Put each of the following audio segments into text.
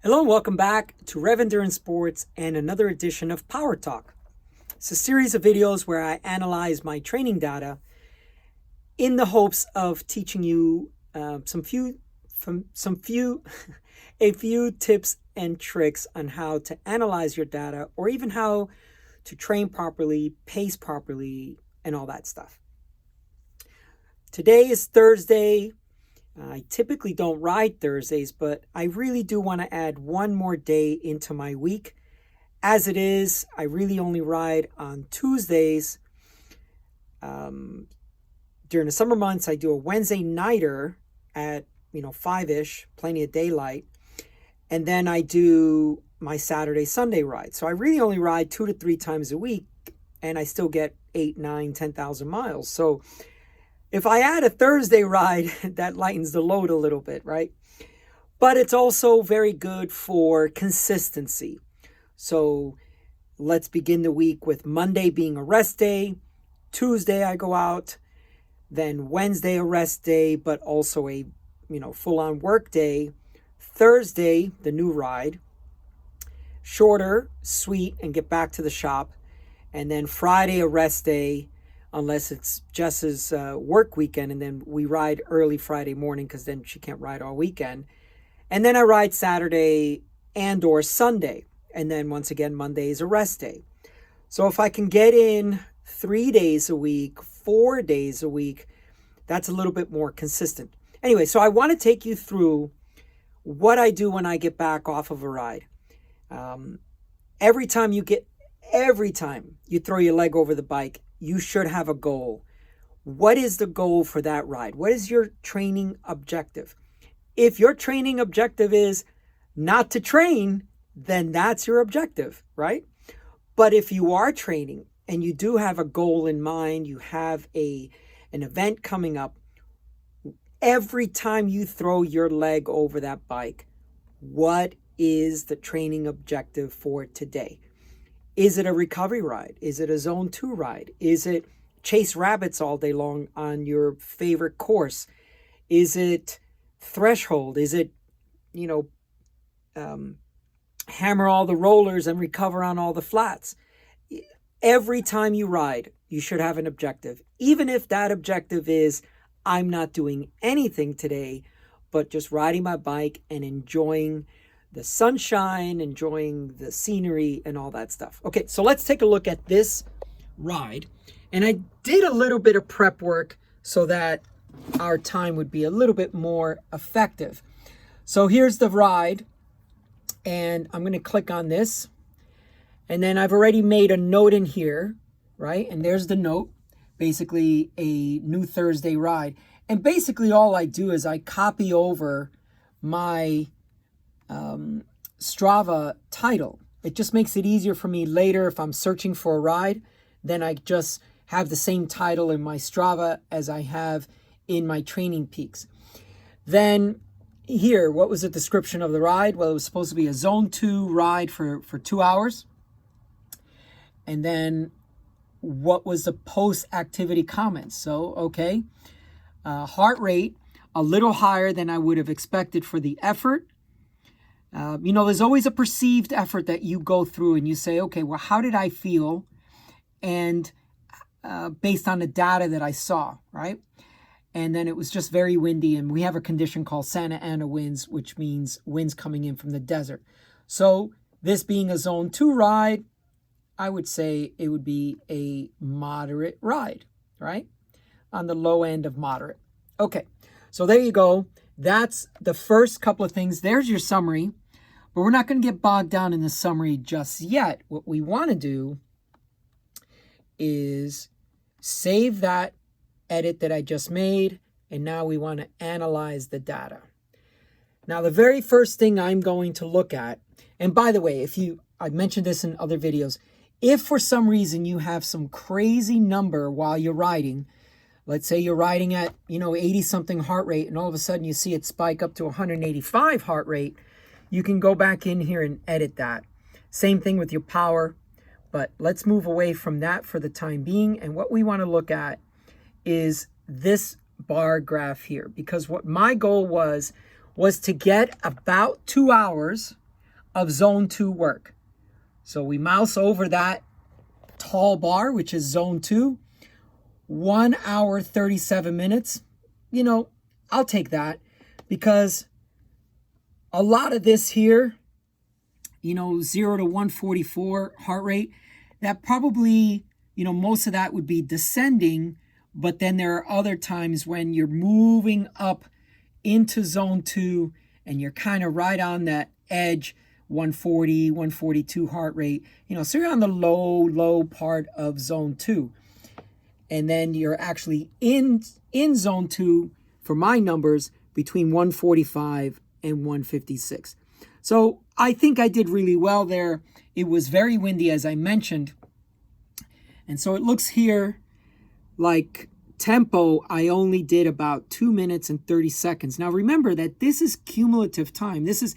Hello and welcome back to Rev Endurance Sports and another edition of Power Talk. It's a series of videos where I analyze my training data in the hopes of teaching you a few tips and tricks on how to analyze your data, or even how to train properly, pace properly, and all that stuff. Today is Thursday. I typically don't ride Thursdays, but I really do want to add one more day into my week. As it is, I really only ride on Tuesdays. During the summer months, I do a Wednesday nighter at 5-ish, plenty of daylight. And then I do my Saturday, Sunday ride. So I really only ride 2 to 3 times a week, and I still get 8, 9, 10,000 miles. So if I add a Thursday ride, that lightens the load a little bit, right? But it's also very good for consistency. So let's begin the week with Monday being a rest day. Tuesday I go out. Then Wednesday a rest day, but also a full-on work day. Thursday, the new ride. Shorter, sweet, and get back to the shop. And then Friday a rest day, unless it's Jess's work weekend, and then we ride early Friday morning because then she can't ride all weekend. And then I ride Saturday and or Sunday. And then once again, Monday is a rest day. So if I can get in 3 days a week, 4 days a week, that's a little bit more consistent. Anyway, so I want to take you through what I do when I get back off of a ride. Every time you throw your leg over the bike, you should have a goal. What is the goal for that ride? What is your training objective? If your training objective is not to train, then that's your objective, right? But if you are training and you do have a goal in mind, you have an event coming up, every time you throw your leg over that bike, what is the training objective for today? Is it a recovery ride? Is it a zone 2 ride? Is it chase rabbits all day long on your favorite course? Is it threshold? Is it, hammer all the rollers and recover on all the flats? Every time you ride, you should have an objective. Even if that objective is, I'm not doing anything today, but just riding my bike and enjoying the sunshine, enjoying the scenery and all that stuff. Okay, so let's take a look at this ride. And I did a little bit of prep work so that our time would be a little bit more effective. So here's the ride, and I'm going to click on this. And then I've already made a note in here, right? And there's the note, basically a new Thursday ride. And basically all I do is I copy over my Strava title. It just makes it easier for me later if I'm searching for a ride. Then I just have the same title in my Strava as I have in my Training Peaks. Then here, what was the description of the ride? Well, it was supposed to be a zone 2 ride for 2 hours. And then what was the post-activity comments? So, okay, heart rate a little higher than I would have expected for the effort. There's always a perceived effort that you go through and you say, okay, well, how did I feel? And based on the data that I saw, right? And then it was just very windy, and we have a condition called Santa Ana winds, which means winds coming in from the desert. So this being a zone 2 ride, I would say it would be a moderate ride, right? On the low end of moderate. Okay, so there you go. That's the first couple of things. There's your summary, but we're not going to get bogged down in the summary just yet. What we want to do is save that edit that I just made, and now we want to analyze the data. Now, the very first thing I'm going to look at, and by the way, I mentioned this in other videos, if for some reason you have some crazy number while you're riding, let's say you're riding at 80 something heart rate, and all of a sudden you see it spike up to 185 heart rate, you can go back in here and edit that. Same thing with your power, but let's move away from that for the time being. And what we want to look at is this bar graph here, because what my goal was to get about 2 hours of zone 2 work. So we mouse over that tall bar, which is zone 2, 1 hour, 37 minutes. You know, I'll take that because a lot of this here, you know, 0 to 144 heart rate, that probably, you know, most of that would be descending, but then there are other times when you're moving up into zone 2 and you're kind of right on that edge, 140, 142 heart rate, you know, so you're on the low part of zone 2. And then you're actually in zone 2, for my numbers, between 145 and 156. So I think I did really well there. It was very windy, as I mentioned. And so it looks here like tempo, I only did about 2 minutes and 30 seconds. Now remember that this is cumulative time. This is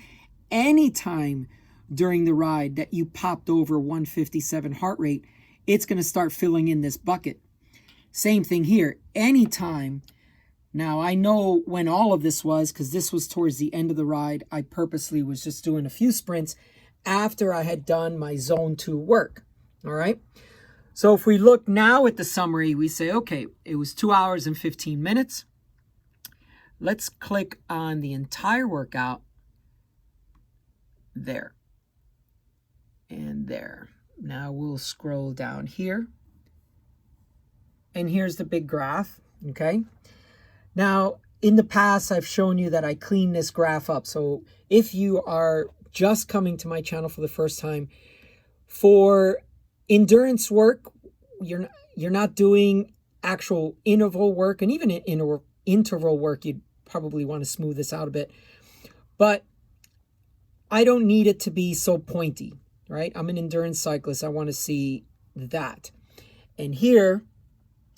any time during the ride that you popped over 157 heart rate, it's going to start filling in this bucket. Same thing here, anytime. Now I know when all of this was, because this was towards the end of the ride. I purposely was just doing a few sprints after I had done my zone 2 work. All right. So if we look now at the summary, we say, okay, it was 2 hours and 15 minutes. Let's click on the entire workout. There. And there. Now we'll scroll down here. And here's the big graph, okay? Now, in the past, I've shown you that I clean this graph up. So if you are just coming to my channel for the first time, for endurance work, you're not doing actual interval work, and even in interval work, you'd probably want to smooth this out a bit. But I don't need it to be so pointy, right? I'm an endurance cyclist. I want to see that. And here,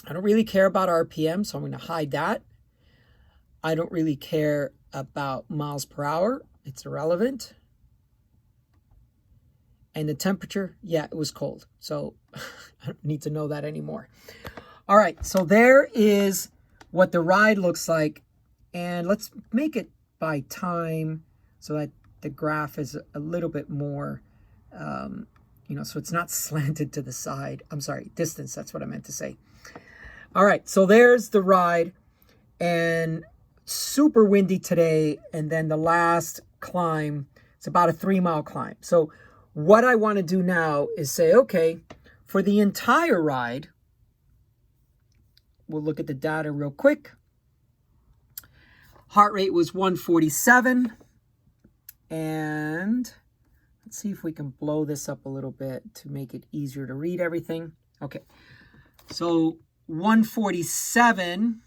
I don't really care about RPM, so I'm going to hide that. I don't really care about miles per hour. It's irrelevant. And the temperature, yeah, it was cold. So I don't need to know that anymore. All right, so there is what the ride looks like. And let's make it by time so that the graph is a little bit more, you know, so it's not slanted to the side. I'm sorry, distance, that's what I meant to say. All right, so there's the ride. And super windy today. And then the last climb, it's about a 3-mile climb. So what I want to do now is say, okay, for the entire ride, we'll look at the data real quick. Heart rate was 147. And let's see if we can blow this up a little bit to make it easier to read everything. Okay, so 147,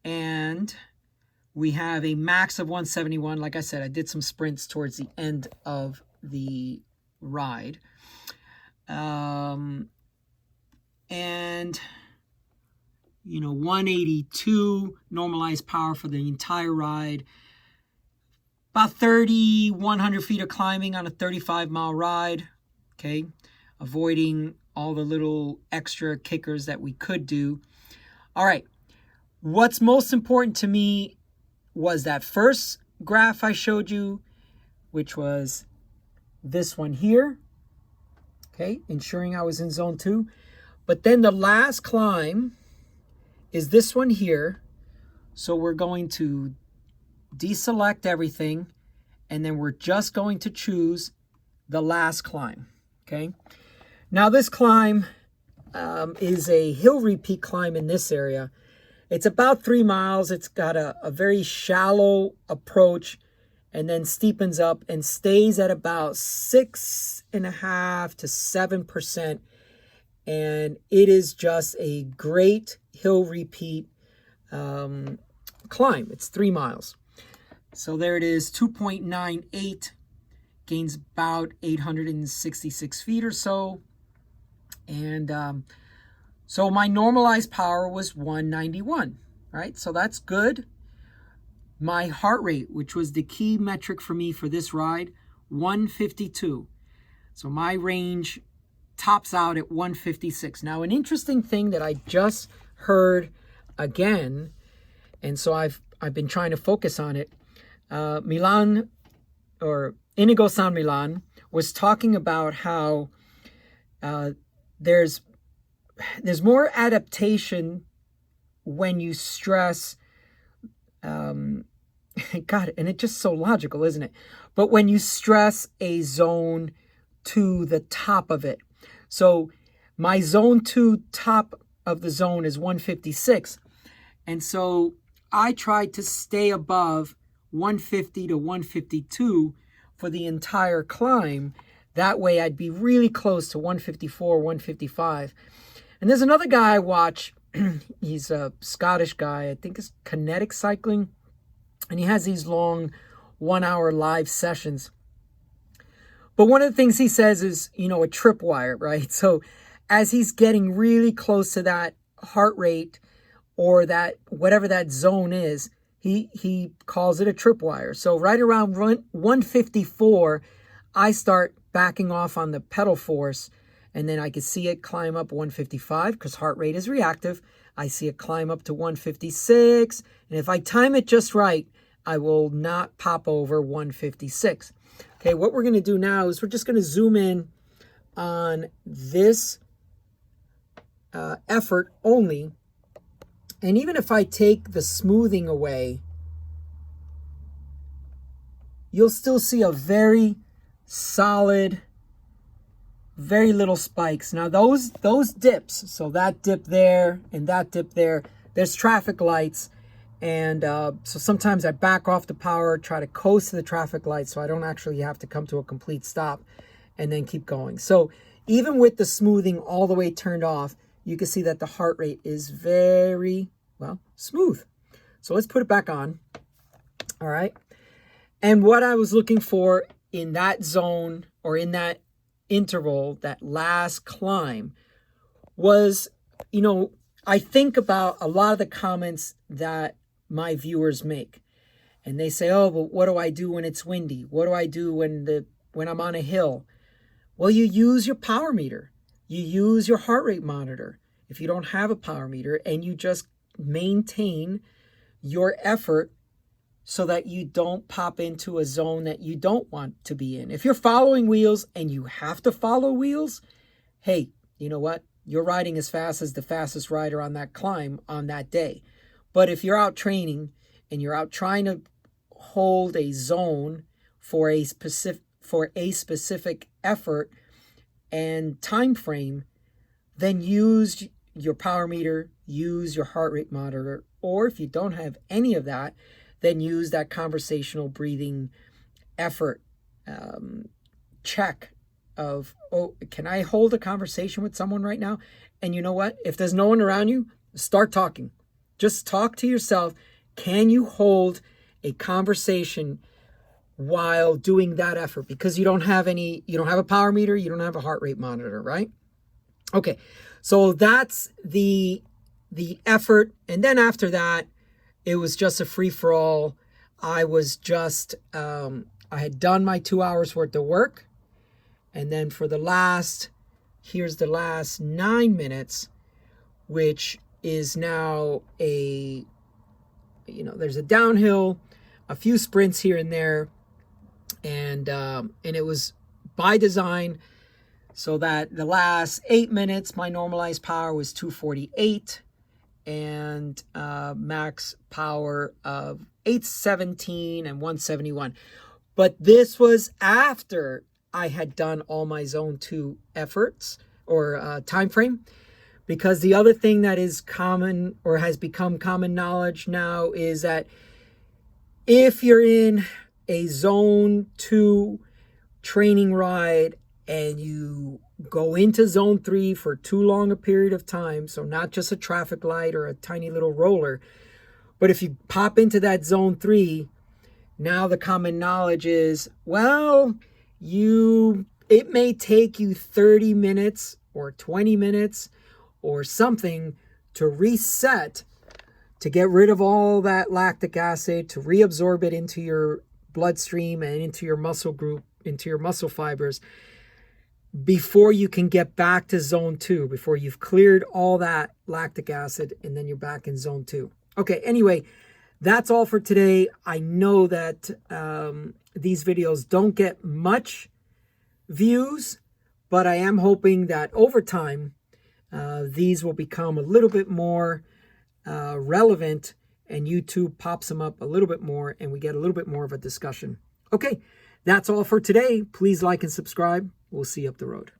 and we have a max of 171. Like I said, I did some sprints towards the end of the ride. And, you know, 182 normalized power for the entire ride. About 3,100 feet of climbing on a 35-mile ride. Okay, avoiding all the little extra kickers that we could do. All right, what's most important to me was that first graph I showed you, which was this one here, okay, ensuring I was in zone 2. But then the last climb is this one here. So we're going to deselect everything, and then we're just going to choose the last climb, okay? Now this climb is a hill repeat climb in this area. It's about 3 miles. It's got a very shallow approach and then steepens up and stays at about 6.5 to 7%. And it is just a great hill repeat climb. It's 3 miles. So there it is, 2.98, gains about 866 feet or so. And so my normalized power was 191, right? So that's good. My heart rate, which was the key metric for me for this ride, 152. So my range tops out at 156. Now, an interesting thing that I just heard again, and so I've been trying to focus on it. Milan, or Inigo San Milan, was talking about how there's more adaptation when you stress, God, and it's just so logical, isn't it? But when you stress a zone to the top of it. So my zone 2 top of the zone is 156. And so I tried to stay above 150 to 152 for the entire climb. That way I'd be really close to 154, 155. And there's another guy I watch. He's a Scottish guy. I think it's Kinetic Cycling. And he has these long 1-hour live sessions. But one of the things he says is, a tripwire, right? So as he's getting really close to that heart rate or that whatever that zone is, he calls it a tripwire. So right around 154, I start backing off on the pedal force, and then I can see it climb up 155 because heart rate is reactive. I see it climb up to 156, and if I time it just right, I will not pop over 156. Okay, what we're going to do now is we're just going to zoom in on this effort only. And even if I take the smoothing away, you'll still see a very solid, very little spikes. Now those dips, so that dip there and that dip there, there's traffic lights. And so sometimes I back off the power, try to coast to the traffic lights so I don't actually have to come to a complete stop and then keep going. So even with the smoothing all the way turned off, you can see that the heart rate is very, smooth. So let's put it back on. All right. And what I was looking for in that zone or in that interval, that last climb, was, I think about a lot of the comments that my viewers make. And they say, oh, but what do I do when it's windy? What do I do when I'm on a hill? Well, you use your power meter. You use your heart rate monitor if you don't have a power meter, and you just maintain your effort so that you don't pop into a zone that you don't want to be in. If you're following wheels and you have to follow wheels, hey, you know what? You're riding as fast as the fastest rider on that climb on that day. But if you're out training and you're out trying to hold a zone for a specific effort and time frame, then use your power meter, use your heart rate monitor, or if you don't have any of that, then use that conversational breathing effort check of, oh, can I hold a conversation with someone right now? And you know what? If there's no one around you, start talking. Just talk to yourself. Can you hold a conversation while doing that effort? Because you don't have a power meter, you don't have a heart rate monitor, right? Okay, so that's the effort. And then after that, it was just a free-for-all. I was just, I had done my 2 hours worth of work. And then for here's the last 9 minutes, which is now there's a downhill, a few sprints here and there. And it was by design so that the last 8 minutes, my normalized power was 248 and max power of 817 and 171. But this was after I had done all my zone 2 efforts or time frame, because the other thing that is common or has become common knowledge now is that if you're in a zone 2 training ride and you go into zone 3 for too long a period of time, so not just a traffic light or a tiny little roller, but if you pop into that zone 3, now the common knowledge is, well, it may take you 30 minutes or 20 minutes or something to reset, to get rid of all that lactic acid, to reabsorb it into your bloodstream and into your muscle group, into your muscle fibers, before you can get back to zone 2, before you've cleared all that lactic acid, and then you're back in zone 2. Okay, anyway, that's all for today. I know that these videos don't get much views, but I am hoping that over time, these will become a little bit more relevant and YouTube pops them up a little bit more and we get a little bit more of a discussion. Okay, that's all for today. Please like and subscribe. We'll see you up the road.